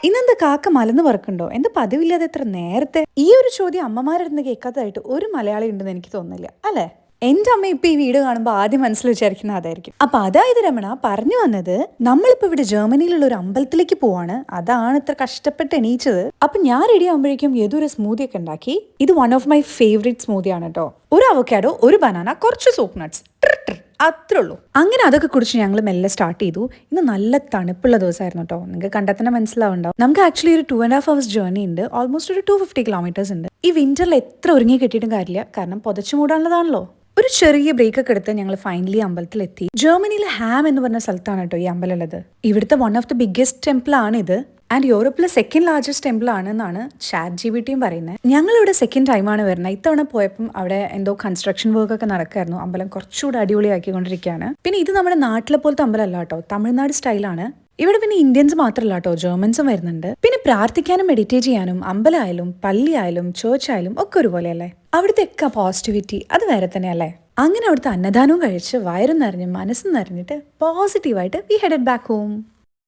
ഇന്നെന്താ കാക്ക മലന്ന് പറക്കുണ്ടോ? എന്താ പതിവില്ലാതെ എത്ര നേരത്തെ? ഈ ഒരു ചോദ്യം അമ്മമാരുടെ കേൾക്കാത്തതായിട്ട് ഒരു മലയാളി ഉണ്ടെന്ന് എനിക്ക് തോന്നുന്നില്ല, അല്ലേ? എന്റെ അമ്മ ഇപ്പൊ ഈ വീഡിയോ കാണുമ്പോൾ ആദ്യം മനസ്സിൽ വിചാരിക്കുന്ന അതായിരിക്കും. അപ്പൊ അതായത് രമണ പറഞ്ഞു വന്നത്, നമ്മളിപ്പോ ഇവിടെ ജർമ്മനിയിലുള്ള ഒരു അമ്പലത്തിലേക്ക് പോവാണ്. അതാണ് ഇത്ര കഷ്ടപ്പെട്ട് എണീച്ചത്. അപ്പൊ ഞാൻ റെഡി ആകുമ്പോഴേക്കും ഏതൊരു സ്മൂതി ഒക്കെ ഉണ്ടാക്കി. ഇത് one of my favourite smoothie ആണ് കേട്ടോ. ഒരു അവക്കാഡോ, ഒരു ബനാന, കുറച്ച് സോപ്പ് നട്ട്സ്, അത്രേ ഉള്ളൂ. അങ്ങനെ അതൊക്കെ കുടിച്ച് ഞങ്ങൾ മെല്ലെ സ്റ്റാർട്ട് ചെയ്തു. ഇന്ന് നല്ല തണുപ്പുള്ള ദിവസമായിരുന്നു കേട്ടോ. നിങ്ങൾക്ക് കണ്ടാൽ തന്നെ മനസ്സിലാവുണ്ടാവും. നമുക്ക് ആക്ച്വലി ഒരു 2.5 hours ജേർണി ഉണ്ട്. ഓൾമോസ്റ്റ് ഒരു 250 kilometers ഉണ്ട്. ഈ വിന്ററിൽ എത്ര ഒരുങ്ങി കിട്ടിയിട്ടും കാര്യമില്ല, കാരണം പുതച്ചു മൂടാനുള്ളതാണല്ലോ. ഒരു ചെറിയ ബ്രേക്ക് ഒക്കെ എടുത്ത് ഞങ്ങൾ ഫൈനലി അമ്പലത്തിലെത്തി. ജർമ്മനിയിലെ ഹാം എന്ന് പറഞ്ഞ സ്ഥലത്താണ് കേട്ടോ ഈ അമ്പലം ഉള്ളത്. ഇവിടുത്തെ one of the biggest temple ആണ് ഇത്. ആൻഡ് യൂറോപ്പിലെ സെക്കൻഡ് ലാർജസ്റ്റ് ടെമ്പിൾ ആണെന്നാണ് ChatGPTയും പറയുന്നത്. ഞങ്ങളിവിടെ സെക്കൻഡ് ടൈമാണ് വരുന്നത്. ഇത്തവണ പോയപ്പം അവിടെ എന്തോ കൺസ്ട്രക്ഷൻ വർക്ക് ഒക്കെ നടക്കായിരുന്നു. അമ്പലം കുറച്ചുകൂടെ അടിപൊളിയാക്കിക്കൊണ്ടിരിക്കുകയാണ്. പിന്നെ ഇത് നമ്മുടെ നാട്ടിലെ പോലത്തെ അമ്പലമല്ല കേട്ടോ, തമിഴ്നാട് സ്റ്റൈലാണ്. ഇവിടെ പിന്നെ ഇന്ത്യൻസ് മാത്രമല്ല കേട്ടോ, ജർമ്മൻസും വരുന്നുണ്ട്. പിന്നെ പ്രാർത്ഥിക്കാനും മെഡിറ്റേറ്റ് ചെയ്യാനും അമ്പലമായാലും പള്ളിയായാലും ചേർച്ച് ആയാലും ഒക്കെ ഒരുപോലെയല്ലേ. അവിടുത്തെ ഒക്കെ പോസിറ്റിവിറ്റി അത് വേറെ തന്നെയല്ലേ. അങ്ങനെ അവിടുത്തെ അന്നദാനവും കഴിച്ച് വയറും നിറഞ്ഞ് മനസ്സും നിറഞ്ഞിട്ട് പോസിറ്റീവായിട്ട് വി ഹെഡഡ് ബാക്ക് ഹോം.